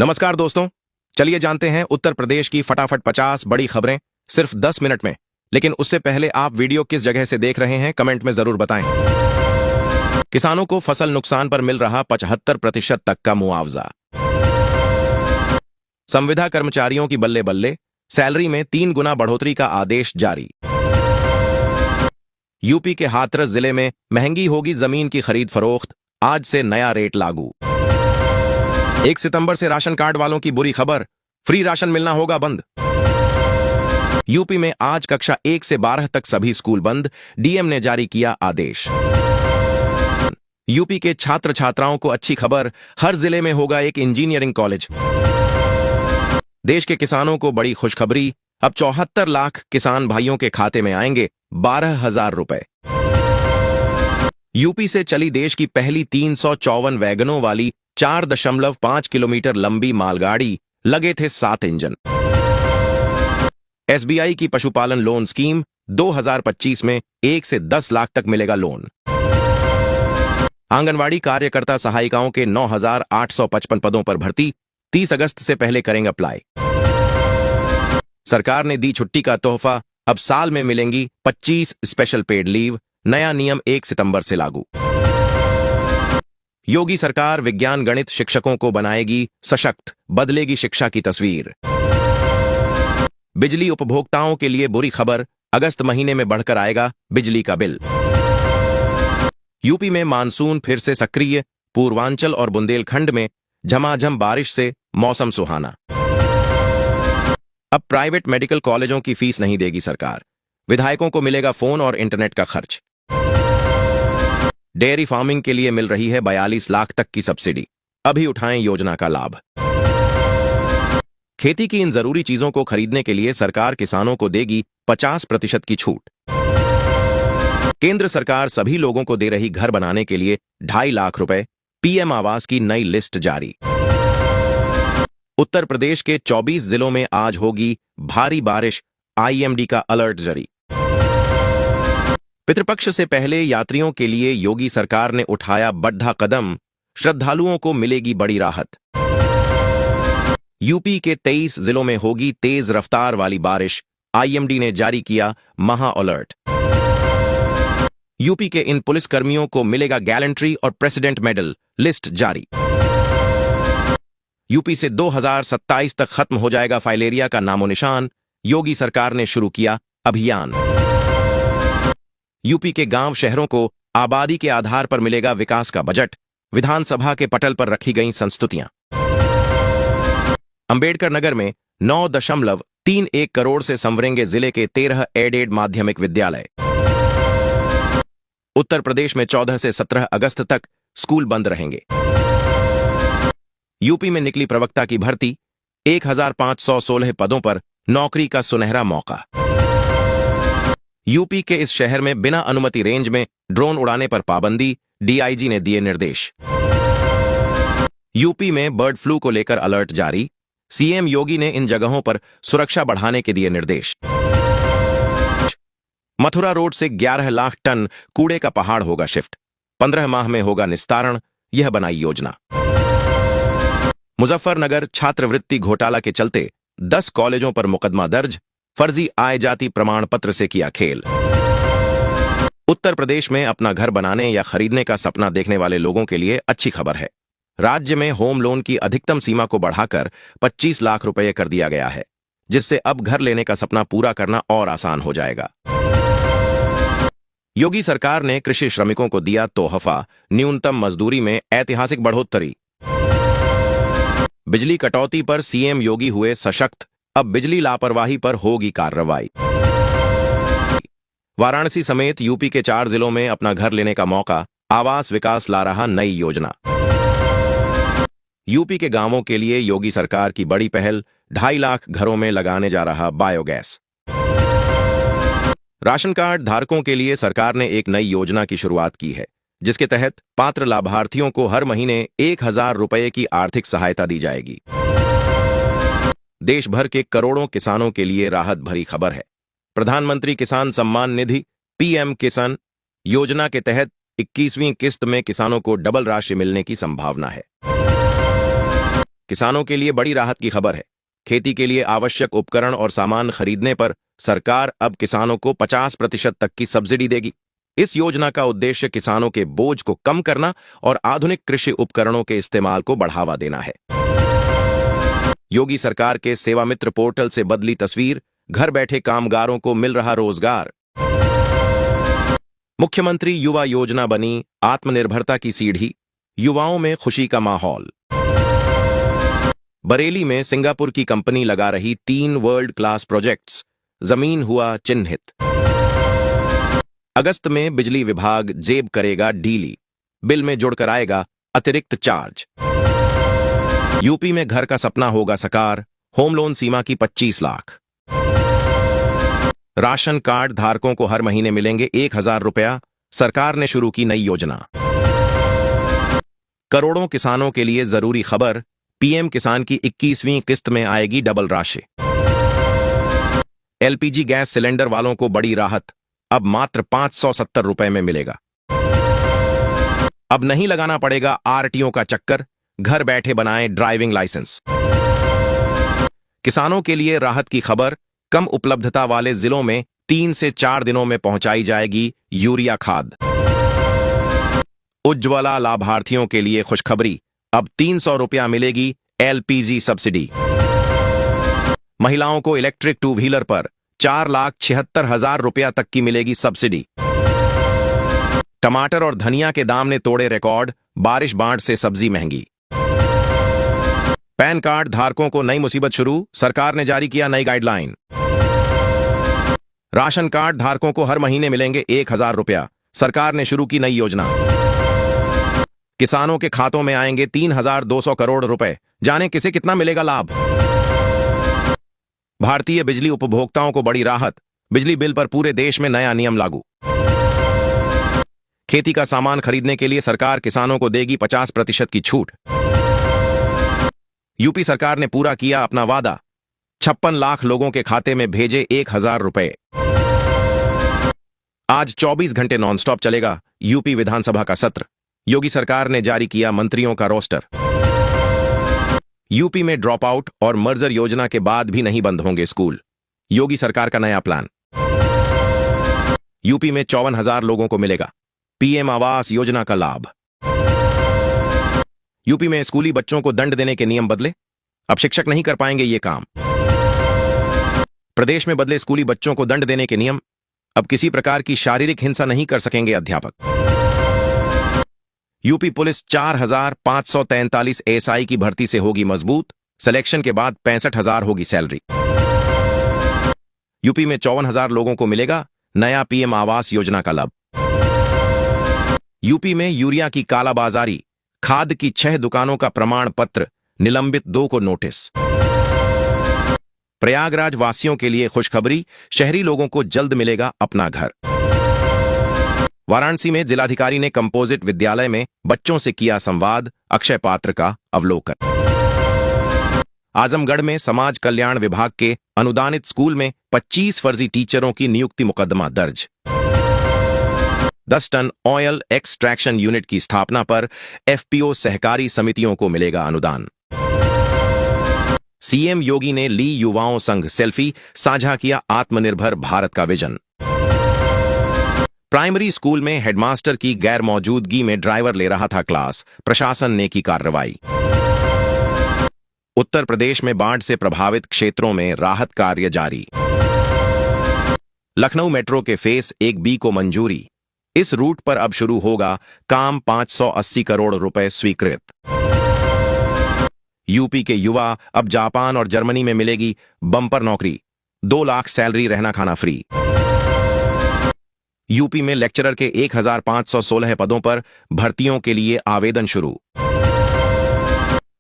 नमस्कार दोस्तों, चलिए जानते हैं उत्तर प्रदेश की फटाफट 50 बड़ी खबरें सिर्फ 10 मिनट में। लेकिन उससे पहले आप वीडियो किस जगह से देख रहे हैं कमेंट में जरूर बताएं। किसानों को फसल नुकसान पर मिल रहा 75% तक का मुआवजा। संविदा कर्मचारियों की बल्ले बल्ले, सैलरी में 3 गुना बढ़ोतरी का आदेश जारी। यूपी के हाथरस जिले में महंगी होगी जमीन की खरीद फरोख्त, आज से नया रेट लागू। 1 सितंबर से राशन कार्ड वालों की बुरी खबर, फ्री राशन मिलना होगा बंद। यूपी में आज कक्षा 1 से 12 तक सभी स्कूल बंद, डीएम ने जारी किया आदेश। यूपी के छात्र छात्राओं को अच्छी खबर, हर जिले में होगा एक इंजीनियरिंग कॉलेज। देश के किसानों को बड़ी खुशखबरी, अब 74 लाख किसान भाइयों के खाते में आएंगे 12,000 रुपए। यूपी से चली देश की पहली 354 वैगनों वाली 4.5 किलोमीटर लंबी मालगाड़ी, लगे थे 7 इंजन। एसबीआई की पशुपालन लोन स्कीम, 2025 में 1 से 10 लाख तक मिलेगा लोन। आंगनवाड़ी कार्यकर्ता सहायिकाओं के 9,855 पदों पर भर्ती, 30 अगस्त से पहले करेंगे अप्लाई। सरकार ने दी छुट्टी का तोहफा, अब साल में मिलेंगी 25 स्पेशल पेड लीव, नया नियम 1 सितंबर से लागू। योगी सरकार विज्ञान गणित शिक्षकों को बनाएगी सशक्त, बदलेगी शिक्षा की तस्वीर। बिजली उपभोक्ताओं के लिए बुरी खबर, अगस्त महीने में बढ़कर आएगा बिजली का बिल। यूपी में मानसून फिर से सक्रिय, पूर्वांचल और बुंदेलखंड में झमाझम बारिश से मौसम सुहाना। अब प्राइवेट मेडिकल कॉलेजों की फीस नहीं देगी सरकार, विधायकों को मिलेगा फोन और इंटरनेट का खर्च। डेयरी फार्मिंग के लिए मिल रही है 42 लाख तक की सब्सिडी, अभी उठाएं योजना का लाभ। खेती की इन जरूरी चीजों को खरीदने के लिए सरकार किसानों को देगी 50% की छूट। केंद्र सरकार सभी लोगों को दे रही घर बनाने के लिए 2.5 लाख रुपए, पीएम आवास की नई लिस्ट जारी। उत्तर प्रदेश के 24 जिलों में आज होगी भारी बारिश, आईएमडी का अलर्ट जारी। पितृपक्ष से पहले यात्रियों के लिए योगी सरकार ने उठाया बड़ा कदम, श्रद्धालुओं को मिलेगी बड़ी राहत। यूपी के 23 जिलों में होगी तेज रफ्तार वाली बारिश, आईएमडी ने जारी किया महा अलर्ट। यूपी के इन पुलिसकर्मियों को मिलेगा गैलेंट्री और प्रेसिडेंट मेडल, लिस्ट जारी। यूपी से 2027 तक खत्म हो जाएगा फाइलेरिया का नामो निशान, योगी सरकार ने शुरू किया अभियान। यूपी के गांव शहरों को आबादी के आधार पर मिलेगा विकास का बजट, विधानसभा के पटल पर रखी गईं संस्तुतियां। अंबेडकर नगर में 9.31 करोड़ से संवरेंगे जिले के 13 एडेड माध्यमिक विद्यालय। उत्तर प्रदेश में 14 से 17 अगस्त तक स्कूल बंद रहेंगे। यूपी में निकली प्रवक्ता की भर्ती, 1516 पदों पर नौकरी का सुनहरा मौका। यूपी के इस शहर में बिना अनुमति रेंज में ड्रोन उड़ाने पर पाबंदी, डीआईजी ने दिए निर्देश। यूपी में बर्ड फ्लू को लेकर अलर्ट जारी, सीएम योगी ने इन जगहों पर सुरक्षा बढ़ाने के दिए निर्देश। मथुरा रोड से 11 लाख टन कूड़े का पहाड़ होगा शिफ्ट, 15 माह में होगा निस्तारण, यह बनाई योजना। मुजफ्फरनगर छात्रवृत्ति घोटाला के चलते 10 कॉलेजों पर मुकदमा दर्ज, फर्जी आय जाति प्रमाण पत्र से किया खेल। उत्तर प्रदेश में अपना घर बनाने या खरीदने का सपना देखने वाले लोगों के लिए अच्छी खबर है। राज्य में होम लोन की अधिकतम सीमा को बढ़ाकर 25 लाख रुपए कर दिया गया है, जिससे अब घर लेने का सपना पूरा करना और आसान हो जाएगा। योगी सरकार ने कृषि श्रमिकों को दिया तोहफा, न्यूनतम मजदूरी में ऐतिहासिक बढ़ोतरी। बिजली कटौती पर सीएम योगी हुए सशक्त, अब बिजली लापरवाही पर होगी कार्रवाई। वाराणसी समेत यूपी के 4 जिलों में अपना घर लेने का मौका, आवास विकास ला रहा नई योजना। यूपी के गांवों के लिए योगी सरकार की बड़ी पहल, 2.5 लाख घरों में लगाने जा रहा बायोगैस। राशन कार्ड धारकों के लिए सरकार ने एक नई योजना की शुरुआत की है, जिसके तहत पात्र लाभार्थियों को हर महीने 1,000 रुपए की आर्थिक सहायता दी जाएगी। देश भर के करोड़ों किसानों के लिए राहत भरी खबर है। प्रधानमंत्री किसान सम्मान निधि पीएम किसान योजना के तहत 21वीं किस्त में किसानों को डबल राशि मिलने की संभावना है। किसानों के लिए बड़ी राहत की खबर है। खेती के लिए आवश्यक उपकरण और सामान खरीदने पर सरकार अब किसानों को 50% तक की सब्सिडी देगी। इस योजना का उद्देश्य किसानों के बोझ को कम करना और आधुनिक कृषि उपकरणों के इस्तेमाल को बढ़ावा देना है। योगी सरकार के सेवा मित्र पोर्टल से बदली तस्वीर, घर बैठे कामगारों को मिल रहा रोजगार। मुख्यमंत्री युवा योजना बनी आत्मनिर्भरता की सीढ़ी, युवाओं में खुशी का माहौल। बरेली में सिंगापुर की कंपनी लगा रही 3 वर्ल्ड क्लास प्रोजेक्ट्स, जमीन हुआ चिन्हित। अगस्त में बिजली विभाग जेब करेगा डीली, बिल में जुड़कर आएगा अतिरिक्त चार्ज। यूपी में घर का सपना होगा साकार, होम लोन सीमा की 25 लाख। राशन कार्ड धारकों को हर महीने मिलेंगे 1000 रुपया, सरकार ने शुरू की नई योजना। करोड़ों किसानों के लिए जरूरी खबर, पीएम किसान की 21वीं किस्त में आएगी डबल राशि। एलपीजी गैस सिलेंडर वालों को बड़ी राहत, अब मात्र 570 रुपए में मिलेगा। अब नहीं लगाना पड़ेगा आरटीओ का चक्कर, घर बैठे बनाएं ड्राइविंग लाइसेंस। किसानों के लिए राहत की खबर, कम उपलब्धता वाले जिलों में 3 से 4 दिनों में पहुंचाई जाएगी यूरिया खाद। उज्ज्वला लाभार्थियों के लिए खुशखबरी, अब 300 रुपया मिलेगी एलपीजी सब्सिडी। महिलाओं को इलेक्ट्रिक 2 व्हीलर पर 4,76,000 रुपया तक की मिलेगी सब्सिडी। टमाटर और धनिया के दाम ने तोड़े रिकॉर्ड, बारिश बाढ़ से सब्जी महंगी। पैन कार्ड धारकों को नई मुसीबत शुरू, सरकार ने जारी किया नई गाइडलाइन। राशन कार्ड धारकों को हर महीने मिलेंगे 1000 रुपया, सरकार ने शुरू की नई योजना। किसानों के खातों में आएंगे 3200 करोड़ रुपए, जाने किसे कितना मिलेगा लाभ। भारतीय बिजली उपभोक्ताओं को बड़ी राहत, बिजली बिल पर पूरे देश में नया नियम लागू। खेती का सामान खरीदने के लिए सरकार किसानों को देगी 50% की छूट। यूपी सरकार ने पूरा किया अपना वादा, 56 लाख लोगों के खाते में भेजे 1000 रुपए। आज 24 घंटे नॉनस्टॉप चलेगा यूपी विधानसभा का सत्र, योगी सरकार ने जारी किया मंत्रियों का रोस्टर। यूपी में ड्रॉप आउट और मर्जर योजना के बाद भी नहीं बंद होंगे स्कूल, योगी सरकार का नया प्लान। यूपी में 54,000 लोगों को मिलेगा पीएम आवास योजना का लाभ। यूपी में स्कूली बच्चों को दंड देने के नियम बदले, अब शिक्षक नहीं कर पाएंगे ये काम। प्रदेश में बदले स्कूली बच्चों को दंड देने के नियम, अब किसी प्रकार की शारीरिक हिंसा नहीं कर सकेंगे अध्यापक। यूपी पुलिस 4543 एसआई की भर्ती से होगी मजबूत, सिलेक्शन के बाद 65,000 होगी सैलरी। यूपी में 54,000 लोगों को मिलेगा नया पीएम आवास योजना का लाभ। यूपी में यूरिया की कालाबाजारी, खाद की 6 दुकानों का प्रमाण पत्र, निलंबित 2 को नोटिस। प्रयागराज वासियों के लिए खुशखबरी, शहरी लोगों को जल्द मिलेगा अपना घर। वाराणसी में जिलाधिकारी ने कंपोजिट विद्यालय में बच्चों से किया संवाद, अक्षय पात्र का अवलोकन। आजमगढ़ में समाज कल्याण विभाग के अनुदानित स्कूल में 25 फर्जी टीचरों की नियुक्ति मुकदमा दर्ज। 10 टन ऑयल एक्सट्रैक्शन यूनिट की स्थापना पर एफपीओ सहकारी समितियों को मिलेगा अनुदान। सीएम योगी ने ली युवाओं संग सेल्फी, साझा किया आत्मनिर्भर भारत का विजन। प्राइमरी स्कूल में हेडमास्टर की गैर मौजूदगी में ड्राइवर ले रहा था क्लास, प्रशासन ने की कार्रवाई। उत्तर प्रदेश में बाढ़ से प्रभावित क्षेत्रों में राहत कार्य जारी। लखनऊ मेट्रो के फेस 1B को मंजूरी, इस रूट पर अब शुरू होगा काम, 580 करोड़ रुपए स्वीकृत। यूपी के युवा अब जापान और जर्मनी में मिलेगी बम्पर नौकरी, 2 लाख सैलरी, रहना खाना फ्री। यूपी में लेक्चरर के 1516 पदों पर भर्तियों के लिए आवेदन शुरू।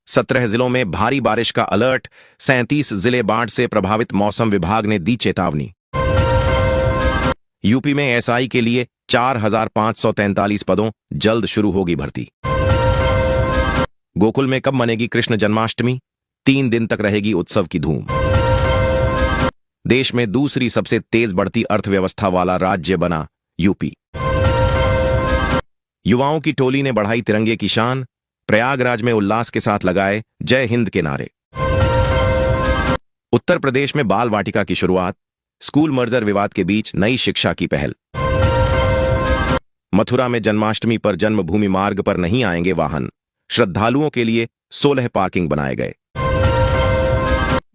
17 जिलों में भारी बारिश का अलर्ट, 37 जिले बाढ़ से प्रभावित, मौसम विभाग ने दी चेतावनी। यूपी में एसआई के लिए 4543 पदों, जल्द शुरू होगी भर्ती। गोकुल में कब मनेगी कृष्ण जन्माष्टमी, 3 दिन तक रहेगी उत्सव की धूम। देश में दूसरी सबसे तेज बढ़ती अर्थव्यवस्था वाला राज्य बना यूपी। युवाओं की टोली ने बढ़ाई तिरंगे की शान, प्रयागराज में उल्लास के साथ लगाए जय हिंद के नारे। उत्तर प्रदेश में बाल वाटिका की शुरुआत, स्कूल मर्जर विवाद के बीच नई शिक्षा की पहल। मथुरा में जन्माष्टमी पर जन्मभूमि मार्ग पर नहीं आएंगे वाहन, श्रद्धालुओं के लिए 16 पार्किंग बनाए गए।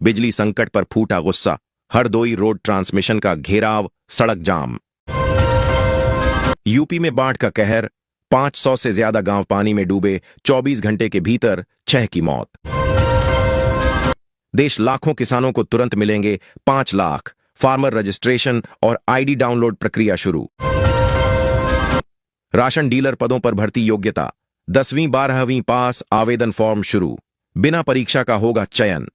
बिजली संकट पर फूटा गुस्सा, हरदोई रोड ट्रांसमिशन का घेराव, सड़क जाम। यूपी में बाढ़ का कहर, 500 से ज्यादा गांव पानी में डूबे, 24 घंटे के भीतर 6 की मौत। देश लाखों किसानों को तुरंत मिलेंगे 5 लाख, फार्मर रजिस्ट्रेशन और आईडी डाउनलोड प्रक्रिया शुरू। राशन डीलर पदों पर भर्ती योग्यता, 10वीं 12वीं पास, आवेदन फॉर्म शुरू, बिना परीक्षा का होगा चयन।